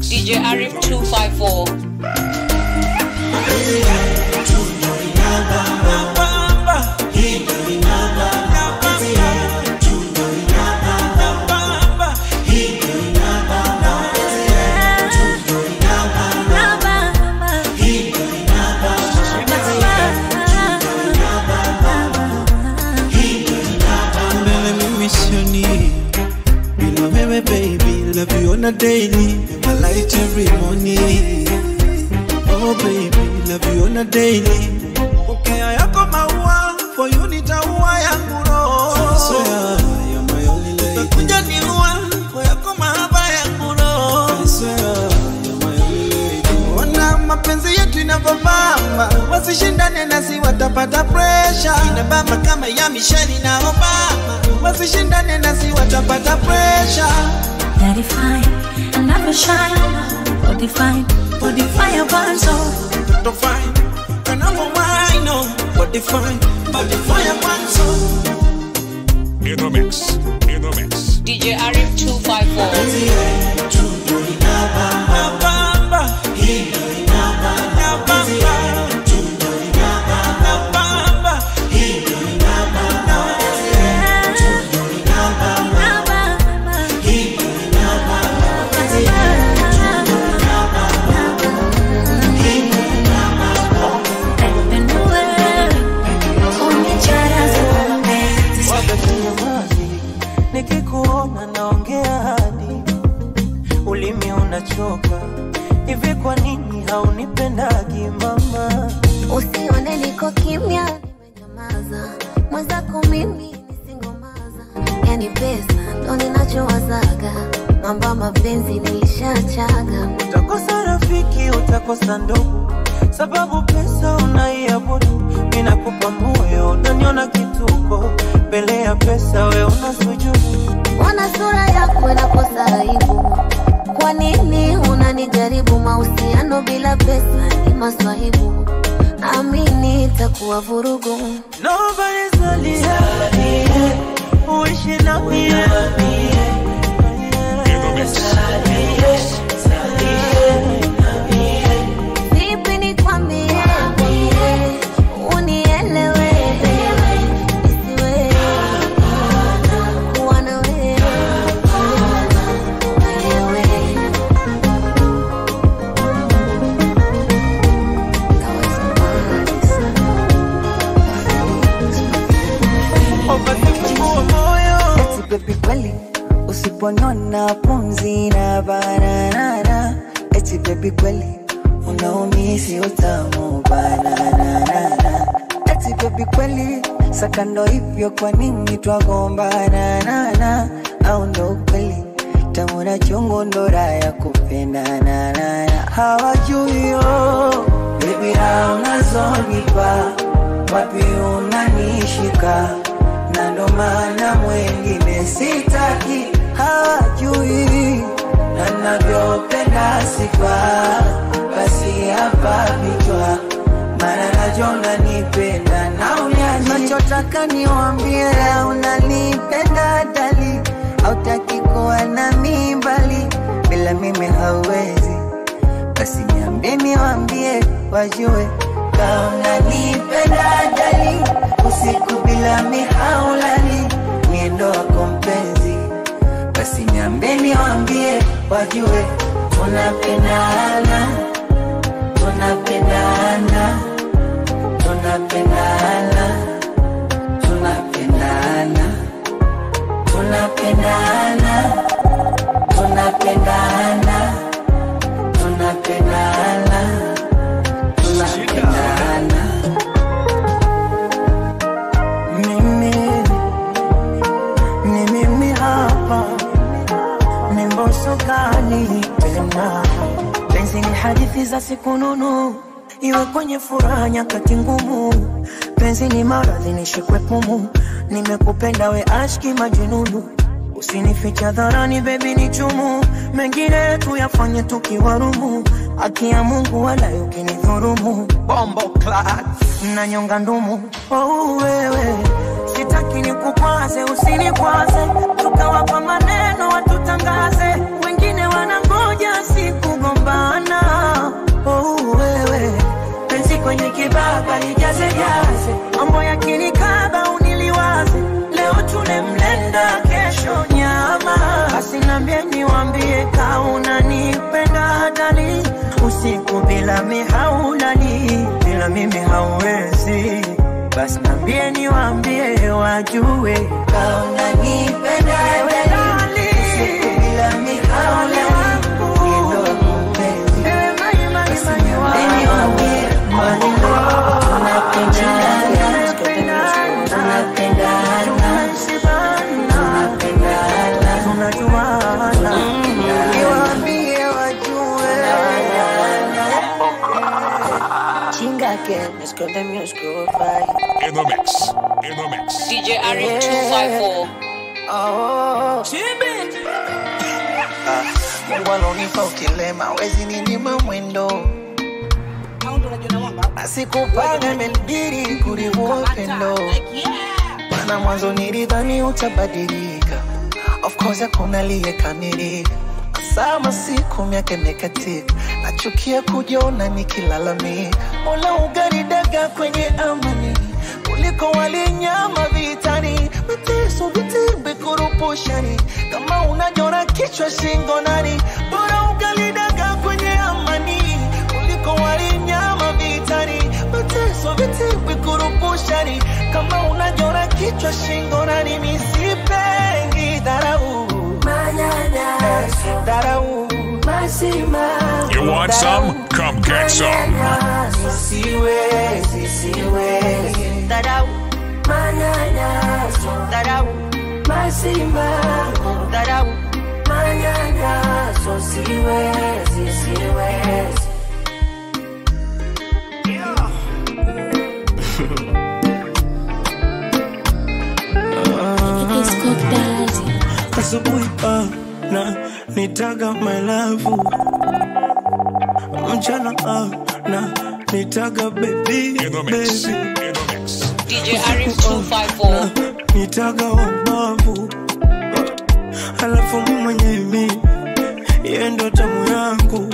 DJ Arif 254. Love you on a daily, I light every morning. Oh baby, love you on a daily. Okay, ayako maua, for you nitaua yangu roho. Swear, you're my only lady. Utakuja niua, for yako mahaba yangu roho. Swear, you're my only lady. Wana mapenzi yetu inavobamba, wasishindane nasi watapata pressure. Inabamba kama ya Michelle na Obama, wasishindane nasi watapata pressure. Daddy fine, I never shine. Body fine, body fire burns so. Don't fine, I never wine no. Body fine, body fire burns so. In the mix, DJ Arif 254. Nikikuona naongea hadi ulimi unachoka. Hivi kwa nini haunipendagi mama? Usione niko kimya, nimenyamaza. Mwenzako mimi nisingomaza. Yani pesa ndo ninachowazaga. Mamba mapenzi nilishachaga. Utakosa rafiki, utakosa ndugu, sababu pesa unaiabudu. Ninakupa moyo, unaniona kituko. Mbele ya pesa we unasujudu. Wana sura yako inakosa aibu. Kwa nini unanijaribu? Mahusiano bila pesa ni maswahibu. Amini itakuwa vurugu. Nobody's only here, wishing na mie. Vipi nikwambie, unielewe, nisiwe kuwa na wewe. Eti baby kweli, usiponiona pumzi na banana. Eti baby kweli, unaumisi utamu banana. Eti baby kweli, sakando hivyo kwa nini twagombana? Au ndo kweli, tamu na chungu ndo raya kupendana. Hawajui yo, baby raha unazonipa, wapi unanishika, na ndo maana mwengine sitaki. Hawajui na navyopenda sifa, basi hapa vichwa, maana najua unanipenda na unyani. Nachotaka niwambie unanipenda dali, hautaki kuwa nami mbali, bila mimi hauwezi. Basi niambie niwambie wajue kama unanipenda dali, usiku bila mihaulali, miendo wako mpenzi. Basi niambie niwambie wajue tunapendana, tunapendana, tunapendana, giza siku nunu, iwe kwenye furaha nyakati ngumu. Penzi ni maradhi nishikwe pumu, nimekupenda we ashki majununu. Usinificha dharani baby ni chumu, mengine tuyafanye tukiwarumu. Haki ya Mungu wala ukinidhurumu, bombo clad na nyonga ndumu. Oh wewe, sitaki nikukwaze, usinikwaze, tukawapa maneno watutangaze, wengine wanangoja sikugombana. Oh wewe, penzi kwenye kibaba lijaze jaze, mambo yakinikaba uniliwaze, leo tule mlenda kesho nyama. Basi niambie niwaambie ka unanipenda hadali, usiku bila mihaulali, bila mimi hauwezi. Basi niambie niwaambie wajue ka unanipenda hadali, usiku bila mihaulali, ndio mpenzi. Basi niwaambie maneno tunapendana, let's go the music goodbye. In the mix. DJ Arif 254. Oh, Mungu alonipa ukilema, wezi ninyima mwendo. Asikupanga imenibidi kuliua upendo. Maana mwanzo nilidhani utabadilika, of course hakuna aliyekamilika. Sama siku miaka imekatika, nachukia kujiona nikilalamika. Mola ugaridaga kwenye amani, kuliko walinyama vitani. Mateso vitimbi kurupushani, kama unajora kichwa shingo nani. Bora ugaridaga kwenye amani, kuliko walinyama vitani. Mateso vitimbi kurupushani, kama unajora kichwa shingo nani. Misipengi dharau, You want some? Come get some. Asubuhi na nitaga my love, mchana na nitaga baby. In the mix. DJ Arif 254. Nitaga wabavu, alafu mwenyewe yeye ndo tamu yangu.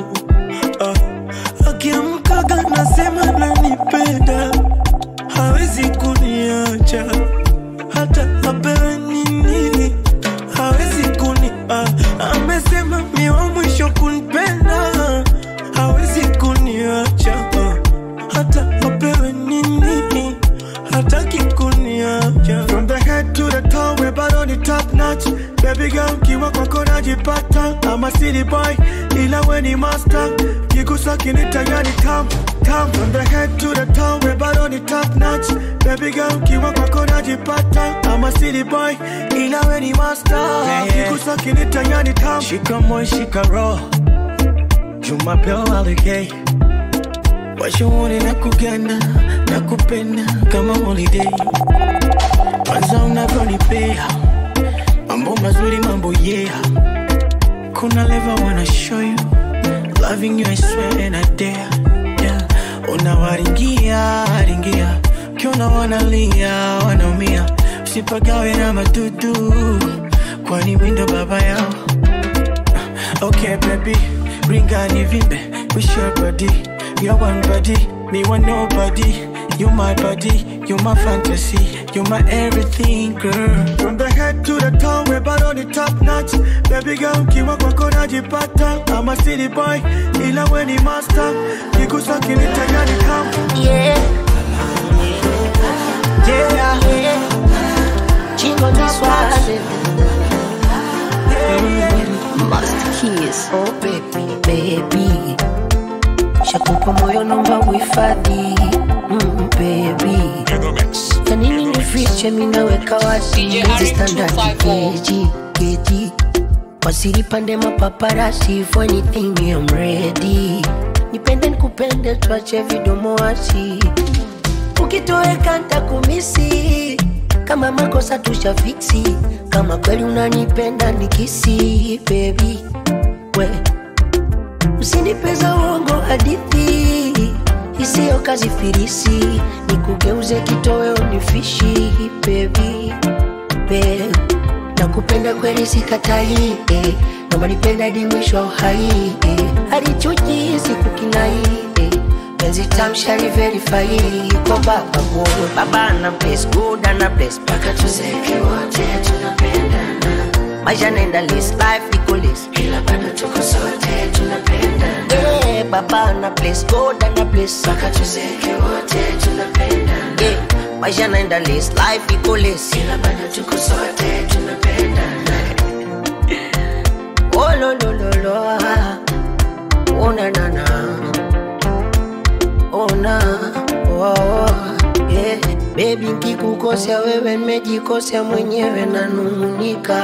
Akiamkaga nasema nanipenda, hawezi kuniacha hata apewe nini, hawezi kuni amesema mi wa mwisho kunipenda, hawezi kuniacha hata apewe nini, hataki kuniacha. From the head to the toe, we're bad on the top notch. Baby girl, kiwa kwako najipata. I'm a city boy, ila we ni master. Kigusa kinita yani tam. From the head to the toe, we're bad on the top notch. Baby girl, kiwa kwako najipata. I'm a city boy, ila we ni master. Kigusa kinita yani tam. Shika moi, shika raw, Juma peo aligay. Washuhuri na kuganda, na kupenda kama holiday. Kwanza unavyonipea, mambo mazuri mambo yeah. Kuna level wanna show you, loving you I swear and I dare. Yeah. Unawaringia, ringia, kiona wanalia, wanaumia. Usipagawe na madudu, kwani windo baba yao. Okay baby, ringa ni vimbe, we share body. You're one body, me one nobody. You my body, you my fantasy, you my everything, girl. From the head to the toe, we're bad on the top notch. Baby girl, kiwa kwako najipata. I'm a city boy, ila we ni master. Kigusa kinita yani come. yeah. Chingo ni swale. Master Keys. Oh baby, baby, shakupa moyo nomba uhifadhi. Baby, ya nini nifiche minaweka wasi. Standard KG Wasiri pande mapaparazzi. For anything I'm ready. nipende nikupende, tuache vidomo wazi. Ukitoweka nitakumisi, kama makosa tushafiksi. Kama kweli unanipenda nikisi, baby we usinipeza uongo hadithi isiyo kazi firisi, nikugeuze kitoweo nifishi, baby babe. Nakupenda kweli sikatai, naomba nipenda hadi mwisho wa uhai, hadi chuki sikukinai, penzi tamshari verify kwa baba moyo. Baba na bless, good and bless, paka tuzeke wote tunapendana. Maisha naenda list, life iko list, ila bado tuko sote tunapendana. Baba na bless, good and bless, paka tuzeke wote tunapendana. Maisha naenda list, life iko list, ila bado tuko sote tunapendana. Oh lo lo lo lo, oh na na na, oh na, oh yeah. Baby nikikukosea wewe nimejikosea mwenyewe nanung'unika.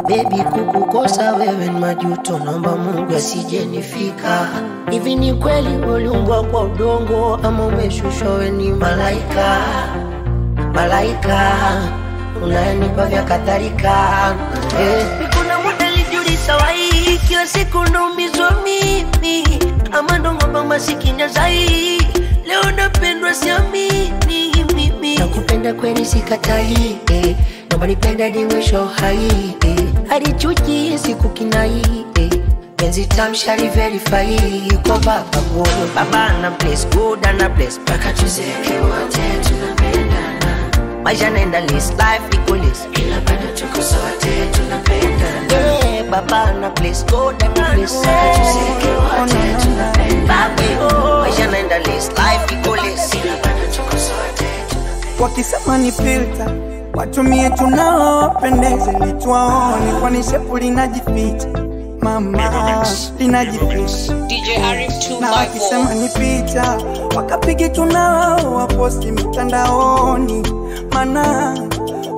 Baby kukukosa wewe ni majuto, naomba Mungu asijenifika. Hivi ni kweli uliumbwa kwa udongo ama umeshushwa wewe ni malaika? Malaika unayenipa vya kadhalika. Kuna muda nilijiuliza wai, kila siku naumizwa mimi ama ndo ng'ombe masikini zai. Leo napendwa siamini mimi. Nakupenda kweli sikatai, naomba nipende hadi mwisho hai, hadi chuki sikukinai, penzi tamshari verify kwa baba moyo. Baba na bless, good and bless, paka tuzeke wote tunapendana. Maisha naenda list, life iko list, ila bado tuko sote tunapendana. Baba na bless, good and bless, paka tuzeke wote tunapendana. Maisha naenda list, life iko list, ila bado tuko sote tunapendana. Wakisema ni filter, watumie tunaopendeze ni tuwaone, kwani shepu linajificha mama, linajificha. DJ Arif 254. Na wakisema ni picha, wakapige tunao waposti mitandaoni, mana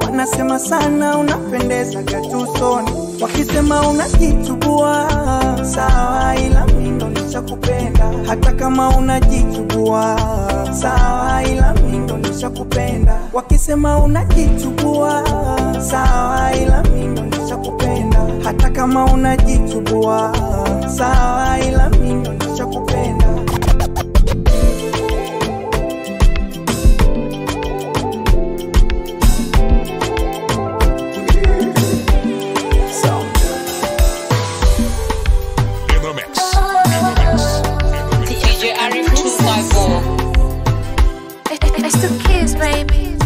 wanasema sana unapendeza gatusoni. Wakisema unajichubua sawa, ila mimi ndo nishakupenda. Hata kama unajichubua sawa, ila mimi ndo nishakupenda. Wakisema unajichubua sawa, ila mimi ndo nishakupenda. Hata kama unajichubua sawa, ila mimi ndo nishakupenda. DJ Arif 254. It's the kids, baby.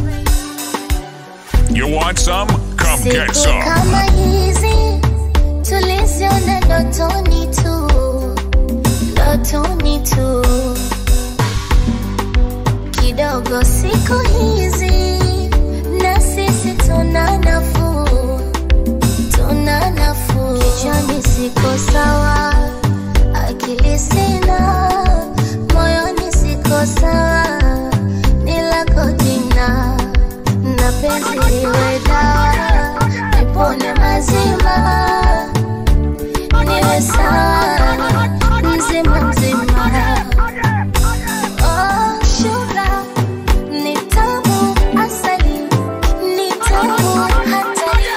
You want some? Come get some. Kama hizi tuliziona ndotoni tu, ndotoni tu. Kidogo siku hizi na sisi tuna nafuu, tuna nafuu. Kichwani siko sawa, akili sina, moyoni siko sawa, nilako jina. Na penzi liwe dawa, nipone mazima, niwe sawa, mzima mzima. Oh, sugar, ni tamu asali, ni tamu hatari,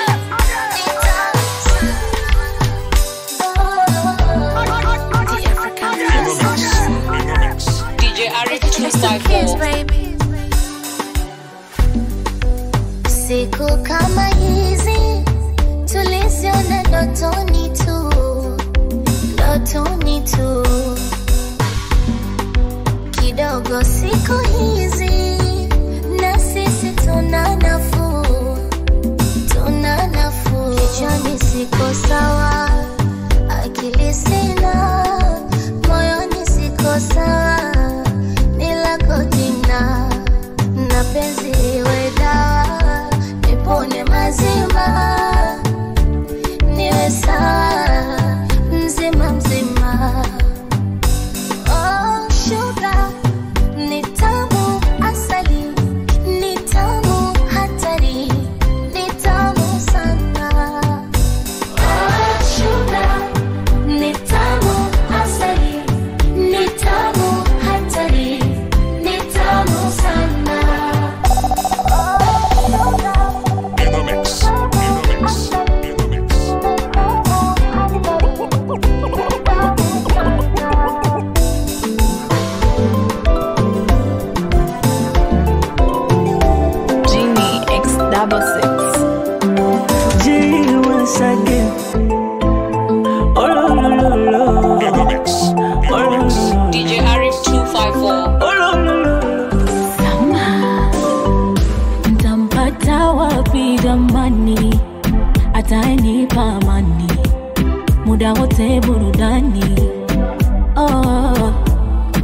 ni tamu sana. Oh, the African princess. DJ Arif It's the kids, 254. baby. Siku kama hizi tuliziona ndotoni tu, ndotoni tu. Kidogo siku hizi na sisi tuna nafuu, tuna nafuu. Kichwani siko sawa, akili sina, moyoni siko sawa, nilako jina. Na penzi liwe dawa, nipone mazima, niwe sawa, mzima mzima. Oh, sugar, ni tamu asali, ni tamu hatari, ni tamu sana. Oh, sugar, ni tamu asali, ni double six. G once again. Oh lo lo lo lo. In the mix. In the mix. DJ Arif 254. Oh lo lo lo. Sama ntampata wapi jamani, atanipa amani muda wote burudani. Oh,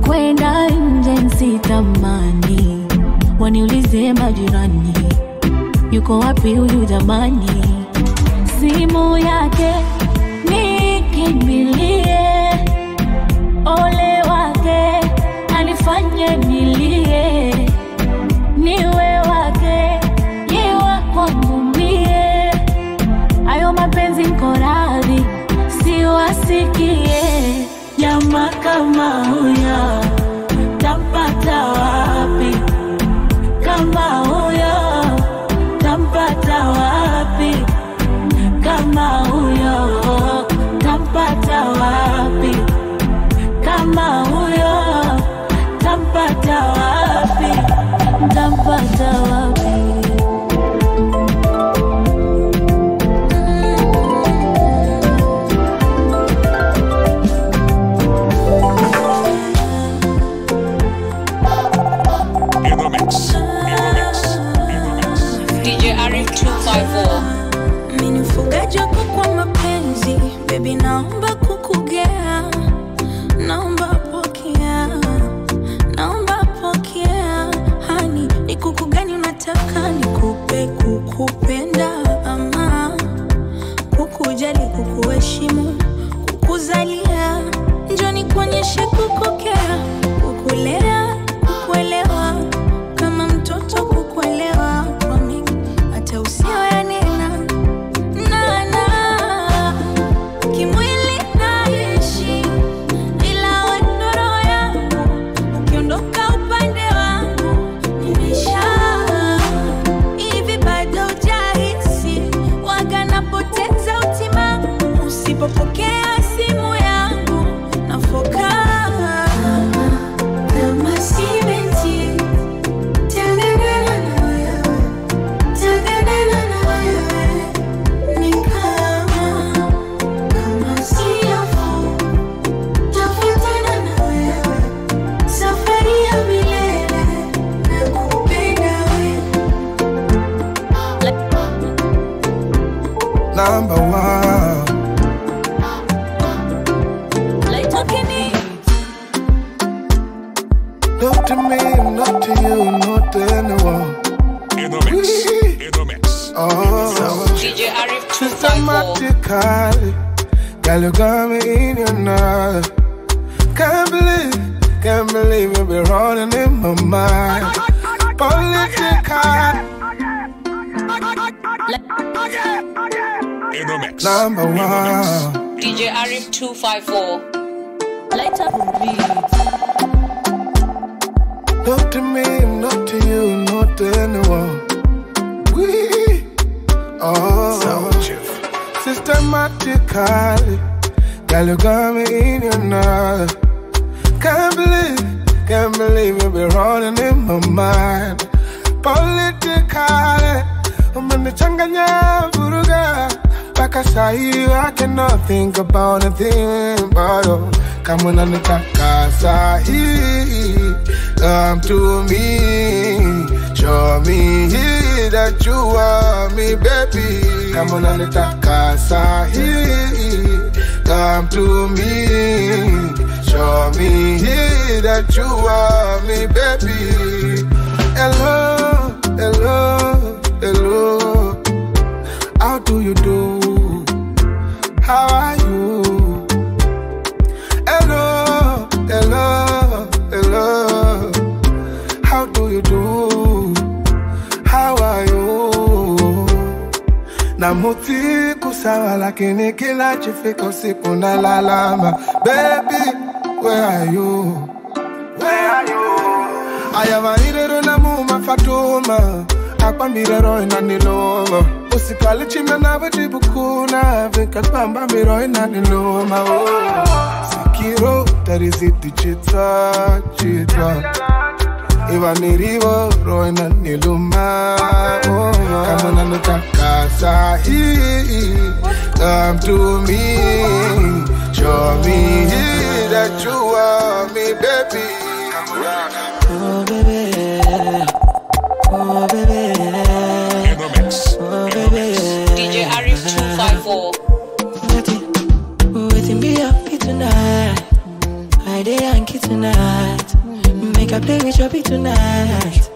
kwenda nje nsitamani, waniulize majirani yuko wapi huyu jamani. Simu yake nikimbilie, ole wake alifanye nilie, niwe wake yewa kwangu mie. Ayo mapenzi nkoradhi siwasikie, Jamaa kama huyo tampata wapi? Kama huyo tampata wapi? Kama huyo tampata wapi? Kama huyo tampata wapi? tampata wapi? In the mix. In the mix. In the mix. DJ Arif 254. Mimi mfugaji wako kwa mapenzi, baby naomba kukugea, naomba pokea, naomba pokea. Hani ni kuku gani unataka nikupe? Kukupenda ama kukujali, kukuheshimu, kukuzalia, njoni kuonyeshe kukokea, kukulea, kukuelewa, kama mtoto kukuelewa, kwa mingi hata usio yanena nana. Kimwili naishi ila wendo roho yangu, ukiondoka upande wangu nimesha. Hivi bado hujahisi waga napoteza utima, usipopokea simu yangu nafoka kama simenti. Tanganana na wewe, tanganana na wewe, ni kama siafu. Tafuatana na wewe, safari ya milele, nakupenda wewe. Number one. Like talking it. Not to me, not to you, not to anyone. In the mix. In the mix. Oh, DJ Arif 254. systematically, girl, you got me in your nerve. Can't believe you be running in my mind. Political, In the mix. number In the mix. one. DJ Arif 254. Light up the beat. Not to me, not to you, not to anyone. We, oh, systematically, girl, you got me in your nerve. Can't believe you be running in my mind. Politically, I'm in the changanya buruga. Like I say, I cannot think about a thing but you. Come on and come to me, show me that you are me, baby. Come on and come to me, show me that you are me, baby. Hello, hello, hello. How do you do? How are you? Hello, hello, hello. How do you do? How are you? Namuti kusawa lakini kila chifika siku na lalama. Baby, where are you? Where are you? Ayama irero na muma Fatuma. Akpambire roy na niloma. Usikali chime na vajibukuna. Vika kwamba miroy na niloma. Sikiro, that is it, chita, chita. Iwa nirivo roina niluma Kama nanutaka sahi Come to me Show me that you want me, baby. Oh, baby. Oh, baby. In the mix. Oh, baby. DJ Arif 254. Waiting be happy tonight. I dey Yankee tonight. Make I play with your beat tonight.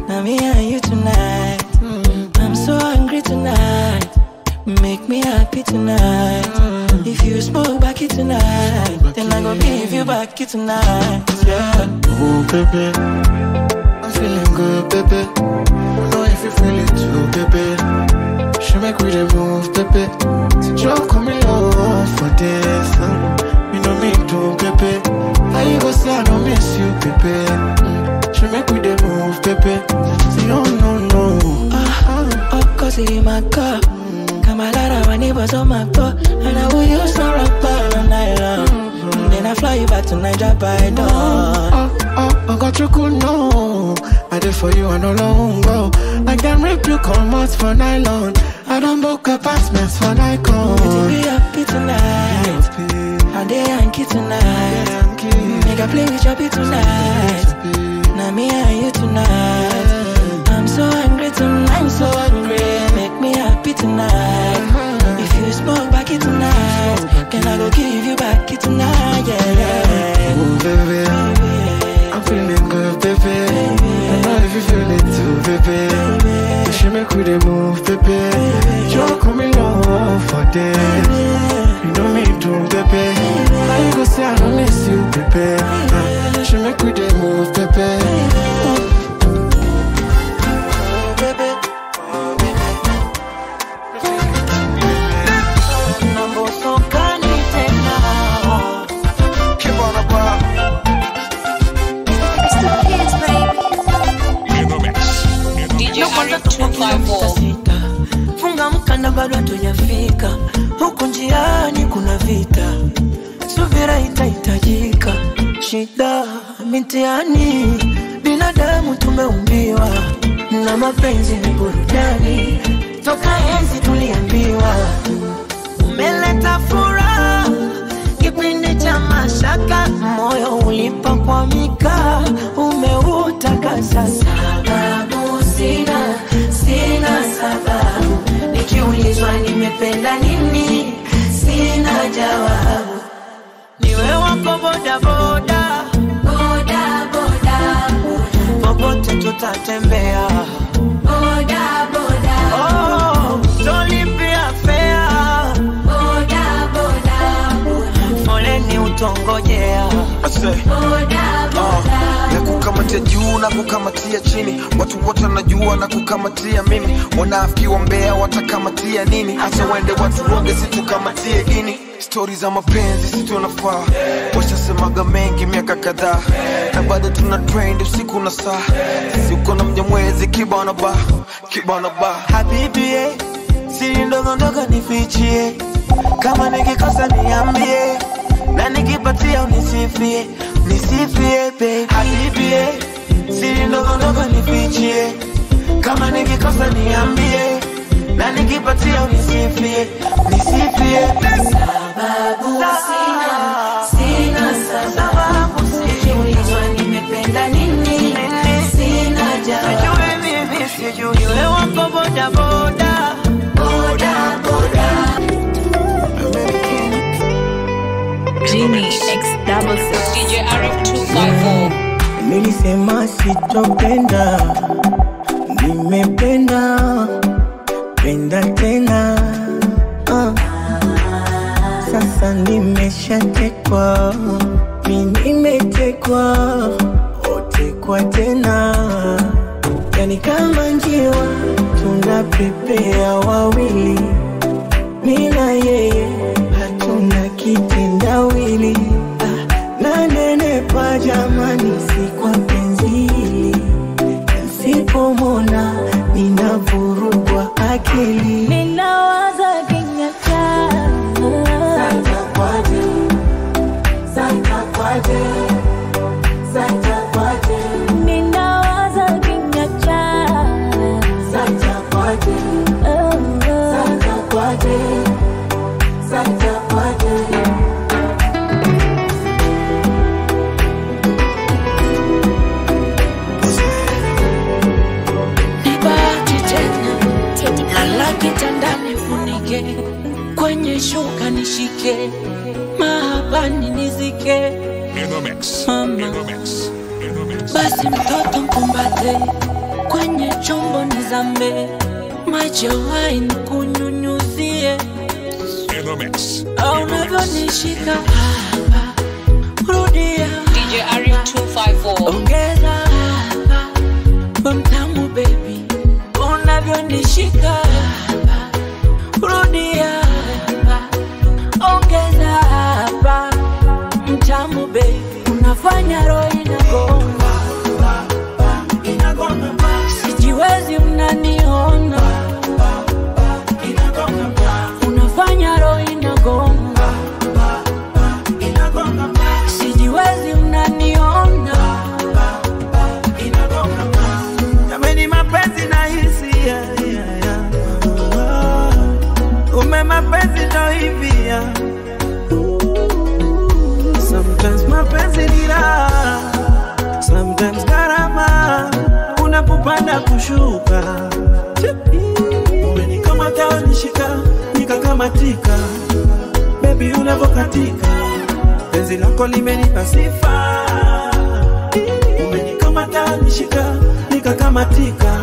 Now me and you tonight. I'm so hungry tonight. Make me happy tonight. If you smoke back it tonight, then I gon' give you back it tonight. Yeah. Oh, baby, I'm feeling good, baby. I know if you feel it too, baby. She make we the move, baby. Don't call me love for this. You know me too, baby. How you go say I don't miss you, baby? She make we the move, baby. Say no, no, no. Oh, cause in my car. Kamalara, my neighbors on my door. And I will use my rock all night long. Then I fly you back to Niger by dawn. I got you cool, no. I did for you and all alone, go. I can rip you, come out for nylon. I don't book apartments for Nikon. Be happy tonight. I dey Yankee tonight. Make I play with your beat tonight. Now me and you tonight. I'm so hungry tonight. I'm so hungry. Make me happy tonight. If you smoke back it tonight, then I go give you back it tonight. Yeah. Oh, baby, I'm feeling good, baby. I know if you feel it too, baby. You should make we the move, baby. Don't call me love for this. You know me too, baby. How you go say I don't miss you, baby? You should make we the move, baby. Funga mkanda bado hatujafika. Huku njiani kuna vita. Subira itahitajika. Shida mitiani. Binadamu tumeumbiwa. Na mapenzi ni burudani. Toka enzi tuliambiwa. Umeleta furaha. Kipindi cha mashaka. Moyo ulipakwamika. Umeutakasa sababu sina sababu. Nikiulizwa nimependa nini, sina jawabu. Niwe wako boda boda, boda boda, popote tutatembea, boda boda. Oh, tolipia fare, boda boda. Foleni utongojea, boda boda. Nakukamatia juu na kukamatia chini. Watu wote wanajua na kukamatia mimi. Wanafiki wa mbea watakamatia nini? Acha wende watu wonge situkamatie ini. Story za mapenzi situnafaa. Washasemaga mengi miaka kadhaa. Na bado tuna trend usiku na saa. Sisi uko na mnyamwezi kibana ba, kibana ba. Habibi siri ndogo ndogo nifichie. Kama nikikosa niambie. Na nikipatia unisifie. Nisifie baby. Habibi siri ndogo ndogo nifichie. Kama nikikosa niambie. Na nikipatia unisifie. Nisifie sababu sina sababu. Nikiulizwa nimependa nini, sina jawabu. Sijui wewe wako boda boda, boda boda. Genie X66 DJ Arif 254. Nilisema sitopenda, nimependa, penda tena. Sasa nimeshatekwa, nimetekwa, otekwa tena. Yani kama njiwa tunapepea wawili, mimi na yeye hatuna kitendawili. Nanenepa jamani, si kwa penzi hili. Nisipomona ninavurugwa akili. Ninawaza kinywa chako. Santa kwaje, Santa kwaje. Ninawaza shuka nishike, mahabani nizike. In the mix. Mama, In the mix. In the mix. basi mtoto mkumbate, kwenye chombo nizame, maji ya wine kunyunyuzie. In the mix. Au unavyonishika hapa, rudia. DJ Arif 254. Ongeza hapa, we mtamu baby. Unavyonishika hapa, rudia hapa. Ongeza hapa, mtamu baby. Unafanya roho inagonga, sijiwezi unaniona. Unafanya roho inagonga, sijiwezi unaniona. Jameni mapenzi na hisia, ume mapenzi ndo hivi. Sometimes mapenzi ni raha, sometimes gharama, kuna kupanda kushuka. Umenikamata nishika, nikakamatika, baby unavokatika, penzi lako limenipa sifa. Umenikamata nishika, nikakamatika,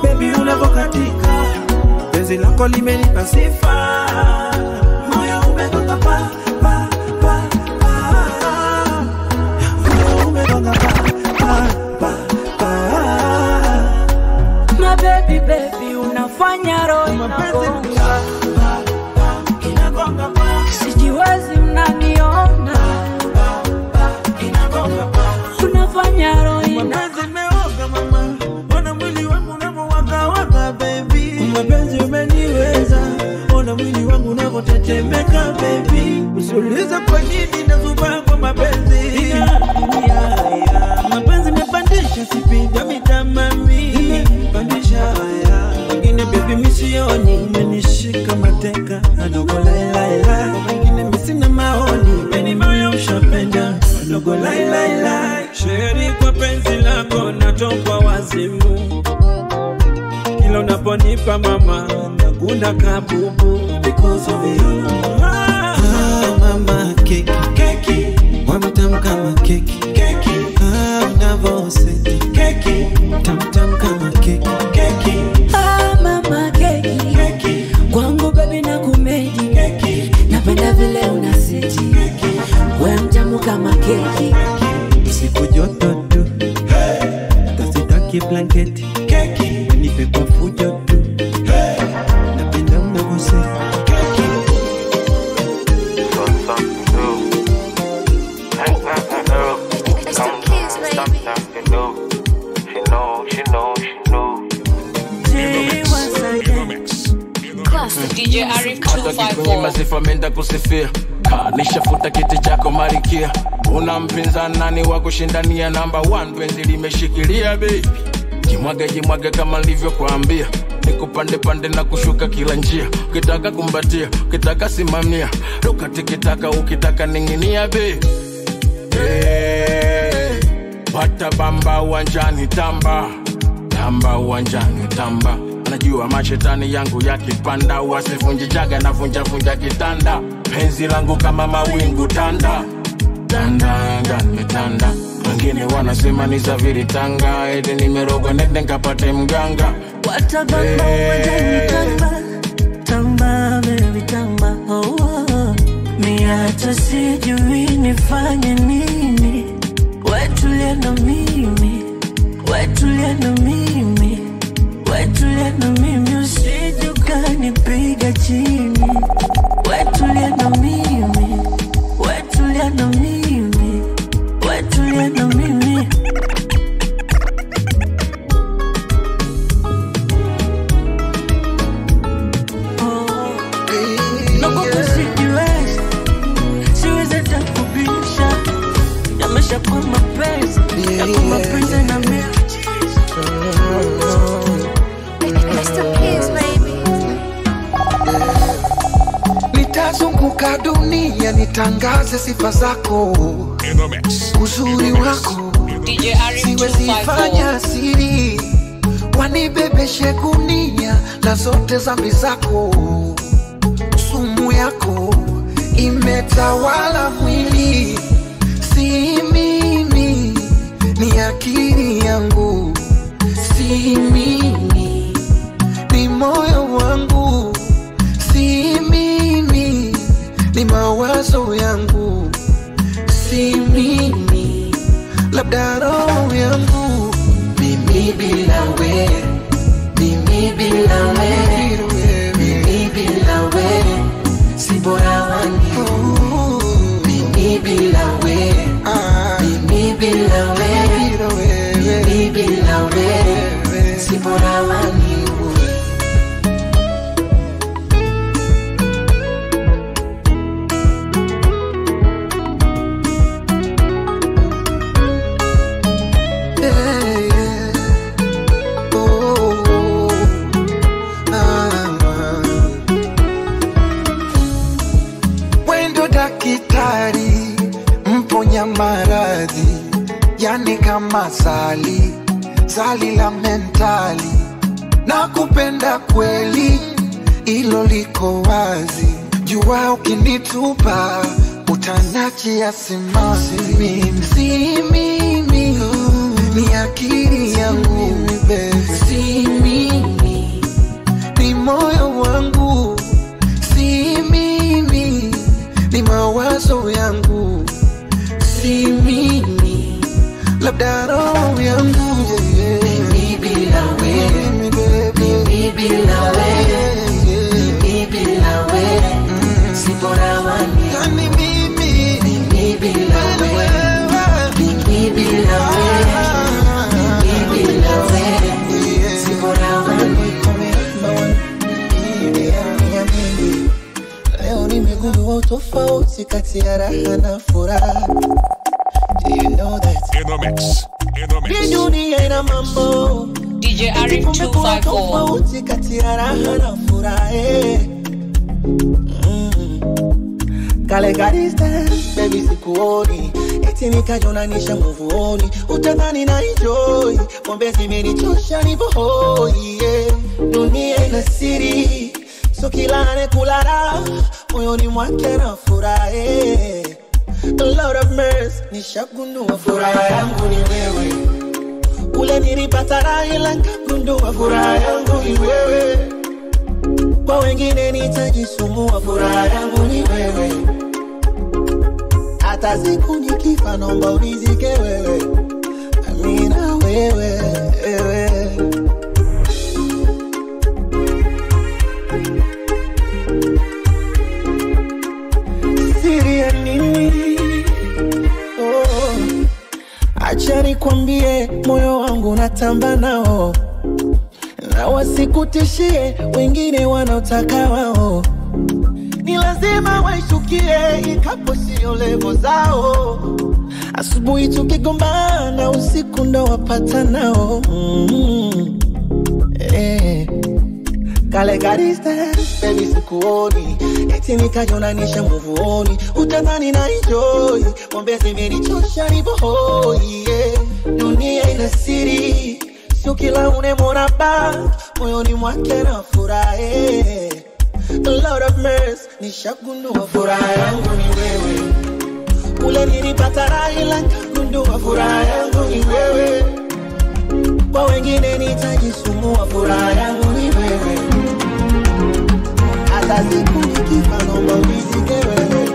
baby unavokatika, penzi lako limenipa sifa. Moyo umegonga pa pa pa pa, moyo umegonga pa pa pa. My baby baby, unafanya roho inagonga, sijiwezi unaniona. Unafanya roho inagonga mama, ona mwili wangu unavowaka waka baby. Mapenzi umeniweza, ona mwili wangu unavotetemeka baby. Usiulize kwa nini nazuba kwa mapenzi. Mapenzi mepandisha sipinda mitamami, pandisha wengine baby misioni, umenishika mateka adogo laila. Wengine misina maoni, meni moyo ushapenda adogo laila. Sheri kwa penzi lako natoka wazimu, kila unaponipa mama nakuna kabubu because of you. Mama keki keki, wamtam kama keki keki, unavoseti keki, tamtam kama keki keki. mama keki keki, kwangu baby na kumedi keki, napenda vile unaseti keki, we mtamu kama keki. Siku joto tu, tasitaki blanketi keki, nipe kwa fujo tu, napenda unavoseti keki. DJ Arif 254. Masifa menda kusifia, nishafuta kiti chako marikia. Una mpinzani nani wa kushindania number 1, penzi limeshikilia baby. Jimwage kama nilivyokuambia, nikupande pande na kushuka kila njia. Ukitaka kumbatia, ukitaka simamia, ruka tikitaka, ukitaka ninginia baby. Pata bamba uwanjani tamba, tamba uwanjani tamba. Najua mashetani yangu yakipanda, wasivunji jaga na vunja kitanda. Penzi langu kama mawingu tanda, tanda ngani tanda. Wengine wanasema ni Zaviri Tanga, eti nimerogwa nende nkapate mganga. Watabamba uwanjani tamba, tamba baby tamba. Oh, oh. Mi hata sijui nifanye nini, wetulia na mimi, wetulia na mimi, wetulia na mimi, usije ukanipiga chini. Wetulia na mimi, wetulia na mimi, wetulia na mimi. Nakupa sijiwezi, siwezi hata kubisha. Yamesha kwa mapenzi, yako mapenzi na mimi. Nitazunguka dunia nitangaze sifa zako, uzuri wako siwezi fanya siri, wanibebeshe gunia la zote zambi zako. Sumu yako imetawala mwili, si mimi, ni akili yangu, si mimi, ni moyo wangu, si mimi, ni mawazo yangu, si mimi, labda roho yangu. Mimi bila we, mimi bila we, mimi bila we, si bora wani. Mimi bila we, mimi bila we, mimi bila we, si bora wani. Maradhi yani kama zali la mentali, na kupenda kweli ilo liko wazi. Jua ukinitupa utanachia simanzi. Si mimi, ni akili yangu, si mimi, ni moyo wangu, si mimi, ni mawazo yangu, si mimi, labda roho yangu. Mimi bila we, mimi bila we, mimi bila we, si bora wani. Yani mimi bila we, mimi bila we, mimi bila we, si bora wani. Leo nimegundua utofauti kati ya raha na furaha. Do you know that? In the mix. In the mix. Dunia ina mambo. DJ Arif 254. Tofauti kati ya raha na furaha. Kale karista, baby sikuoni. Eti nikajonanisha muvuoni. Utadhani na enjoy. Pombe zimenichosha nipo hoi. Dunia ina siri. So kila anekula raha, moyoni mwake na furaha. A lot of mercy, nishagundua furaha yangu ni wewe. Ule nilipata raha ila nikagundua furaha yangu ni wewe. Kwa wengine nitajisumbua, furaha yangu ni wewe. Hata siku nikifa naomba unizike wewe. Amina wewe, wewe. Siri ya nini? Acha nikwambie, moyo wangu natamba nao, na wasikutishie wengine wanaotaka wao. Ni lazima waishukie, ikapo sio levo zao. Asubuhi tukigombana, usiku ndo wapata nao. Kale karista, baby sikuoni. Eti nikajonanisha muvuoni. Utadhani na enjoy. Pombe zimenichosha nipo hoi. Dunia ina siri. Sio kila unemwona ba, moyoni mwake na furaha. A lot of mercy, nishagundua furaha yangu ni wewe. Ule nilipata raha ila nikagundua furaha yangu ni wewe. Kwa wengine nitajisumbua, furaha yangu ni wewe. Hata siku nikifa naomba unizike wewe.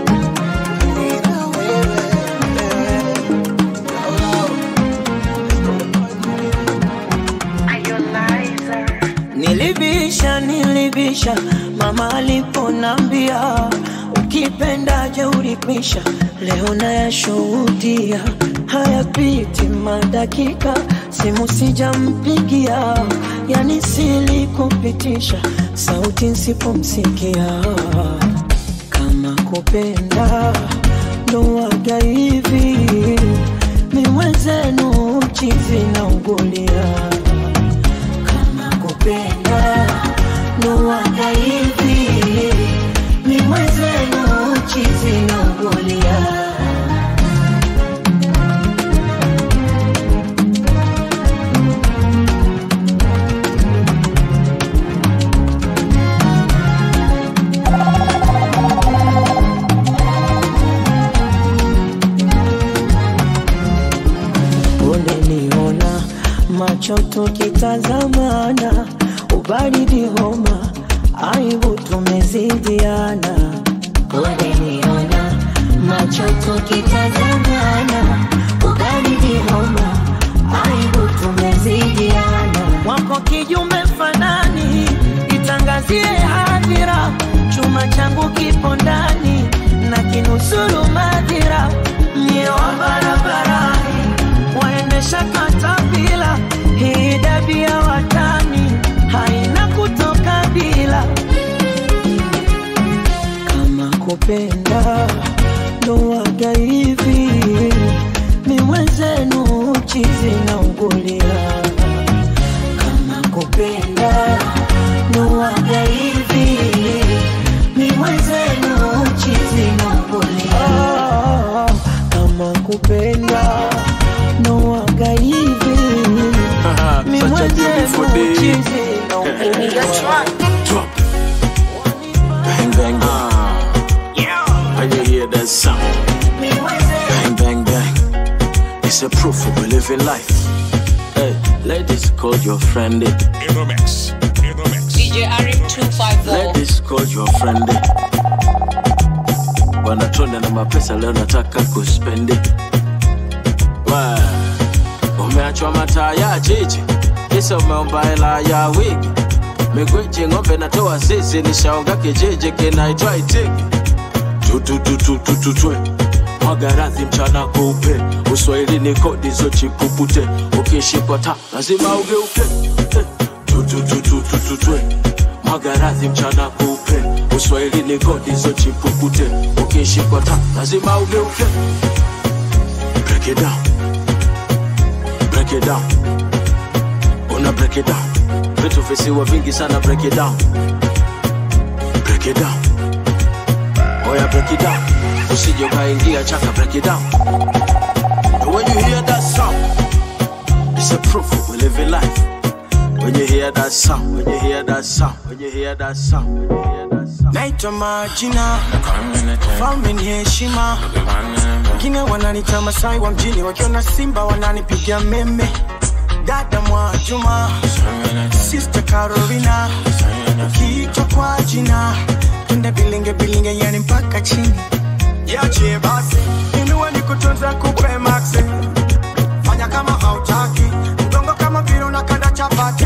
Nina wewe, Nilibisha mama aliponambia, ukipenda je urikwisha. Leo nayashuhudia, hayapiti madakika, simu sijampigia. Yani silikupitisha, sauti nsipomsikia. Kama kupenda ndo waga hivi, miwezenu chizi na ugulia. Kama kupenda ndo waga hivi, miwezenu chizi na ugulia. macho tukitazamana, ubaridi homa, aibu tumezidiana. Unaniona macho tukitazamana, ubaridi homa, aibu tumezidiana. Wako kijume fanani, itangazie hadhira, chuma changu kipo ndani na kinusuru madhira. Mie wa barabarani, waendesha katapila, hii dabia watani, haina kutoka bila. Kama kupenda ndo waga hivi, mi mwenzenu chizi na ugulia. Kama kupenda ndo waga hivi, mi mwenzenu chizi na ugulia. Kama kupenda ndo waga hivi, mi mwenzenu chizi na ugulia. Bang, bang, bang. When you hear that sound, bang, bang, bang. It's a proof of living life. Hey, ladies, call your friend it. In the mix. In the mix. DJ Arif 254. Ladies, call your friend it. Wanatona na mapesa leo nataka kuspend it. Umeachwa mataa ya jiji, kisa umeomba hela ya wiki. Migweji ngombe natoa zizi, nishaonga kijiji kinaitwa Itigi. Tutwe mwaga radhi mchana kupe, Uswahili ni kodi zo chipupute, ukishikwa ta lazima ugeuke. Tutwe mwaga radhi mchana kupe, Uswahili ni kodi zo chipupute, ukishikwa ta lazima ugeuke. Break it down, break it down, una break it down. Vitu visiwa vingi sana, break it down, break it down. Oya break it down, usije ukaingia chaka, break it down. And when you hear that sound, it's a proof we live in life. When you hear that sound, when you hear that sound, when you hear that sound, when you hear that sound. Naitwa majina, falme ni heshima. Wengine wananiita Masai wa mjini, wakiona Simba wananipigia meme. Dada Mwajuma, Sister Carolina, ukiitwa kwa jina tunda bilinge yani mpaka chini. Yache basi, inuwa ni kutunza kupe maxi. Fanya kama hautaki, mgongo kama vile unakanda chapati.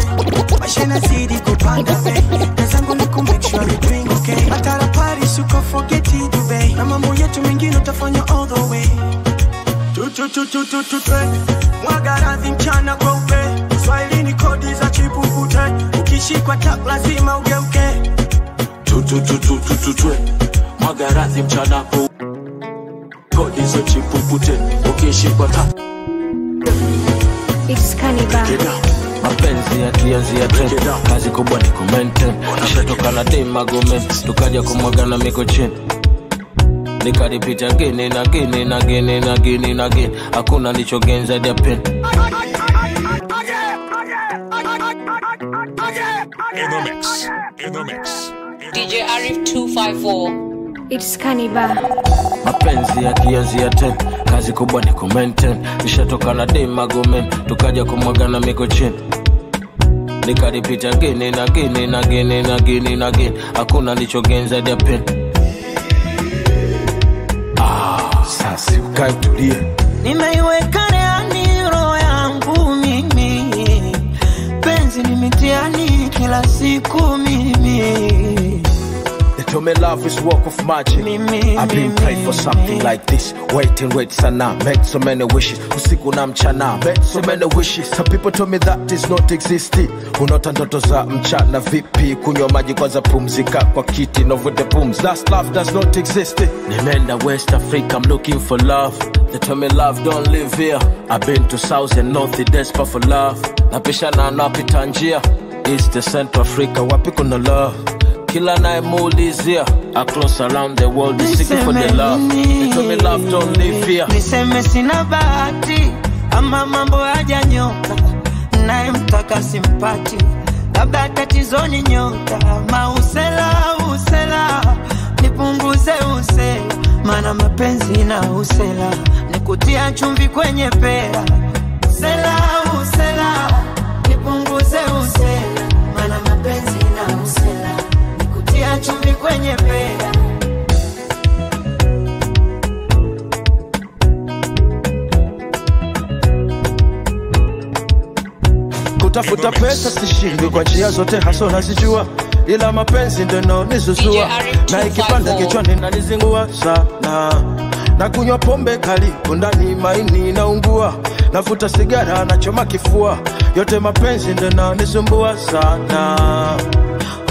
Mashina zidi kupanda be, nazangu ni kumake sure you doing okay. Atara party suko forget it Dubai, na mambo yetu mengine utafanya all the way. Tutwe mwaga radhi mchana kweupe, Swahili ni kodi za chipupute, ukishikwa tap lazima ugeuke. Tutwe mwaga radhi mchana kweupe, kodi za chipupute, ukishikwa tap. It's Cannibal. Mapenzi yakianzia tena, kazi kubwa ni kumaintain. Nishatoka na dem argument, tukaja kumwaga na miko chini. Nikaripita gini na gini na gini na gini na gini, hakuna nilichogenza dia pen. In the mix. In the mix. DJ Arif 254. It's Cannibal. Mapenzi yakianzia tena, kazi kubwa ni kumaintain. Nishatoka na dem argument, tukaja kumwaga na miko chini. Nikaripita gini na gini na gini na gini na gini, hakuna nilichogenza dia pen. Sasa ukae tulie. Nimeiweka reani roho yangu mimi, penzi ni mitiani kila siku mimi. They told me love is work of magic. I've been praying for something like this. Wait sana, made so many wishes. Usiku na mchana, made so many wishes. Some people told me that is not existing. Unaota ndoto za mchana vipi? Kunywa maji kwanza, pumzika kwa kiti, no with the booms. That love does not exist. Nimeenda West Africa, I'm looking for love. They told me love don't live here. I've been to South and North, desperate for love. Napishana napita njia, East to Central Africa, wapi kuna love? Kila naemuulizia, across around the world is seeking for the love. They told me love don't live here. Niseme sina bahati, ama mambo hajanyoka, naye mtaka simpati, labda tatizo ni nyota. Usela, nipunguze usela, maana mapenzi na usela, nikutia chumvi kwenye pera. Usela, Kutafuta pesa sishindi kwa njia zote haso nazijua, ila mapenzi ndio nizuzua, na ikipanda kichwani nanizingua sana. Na kunywa pombe kali ndani maini naungua, nafuta sigara na choma kifua, yote mapenzi ndio nisumbua sana.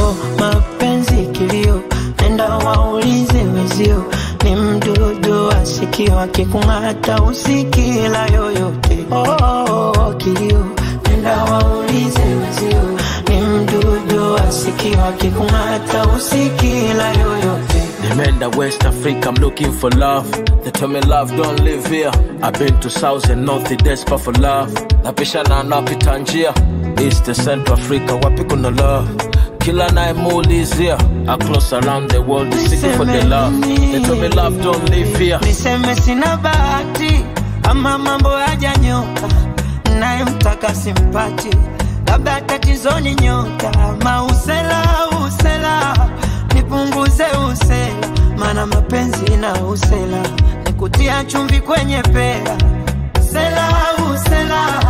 Oh, mapenzi kilio, nenda waulize wezio, ni mdudu asikio akikung'ata usikila yoyote. Oh, kilio, nenda waulize wezio, ni mdudu asikio akikung'ata usikila yoyote. Remember West Africa, I'm looking for love. They tell me love don't live here. I've been to South and North, desperate for love. Napisha na napita njia East to Central Africa, wapi kuna love. Kila nae muulizia, across around the world, seeking for the love. They tell me love don't live here. Niseme sina bahati, ama mambo hajanyoka, naye mtaka simpati, labda tatizo ni nyota. Mausela, usela, nipunguze usela, mana mapenzi na usela, nikutia chumvi kwenye pera. Usela, usela,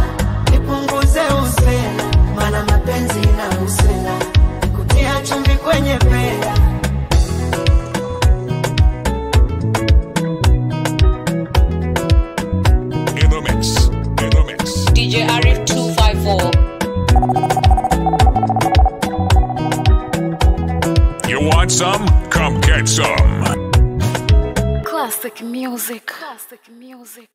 nipunguze usela, mana mapenzi na usela, nikutia chumvi kwenye pera. In the mix, in the mix. DJ Arif 254. You want some? Come get some. Classic music. Classic music.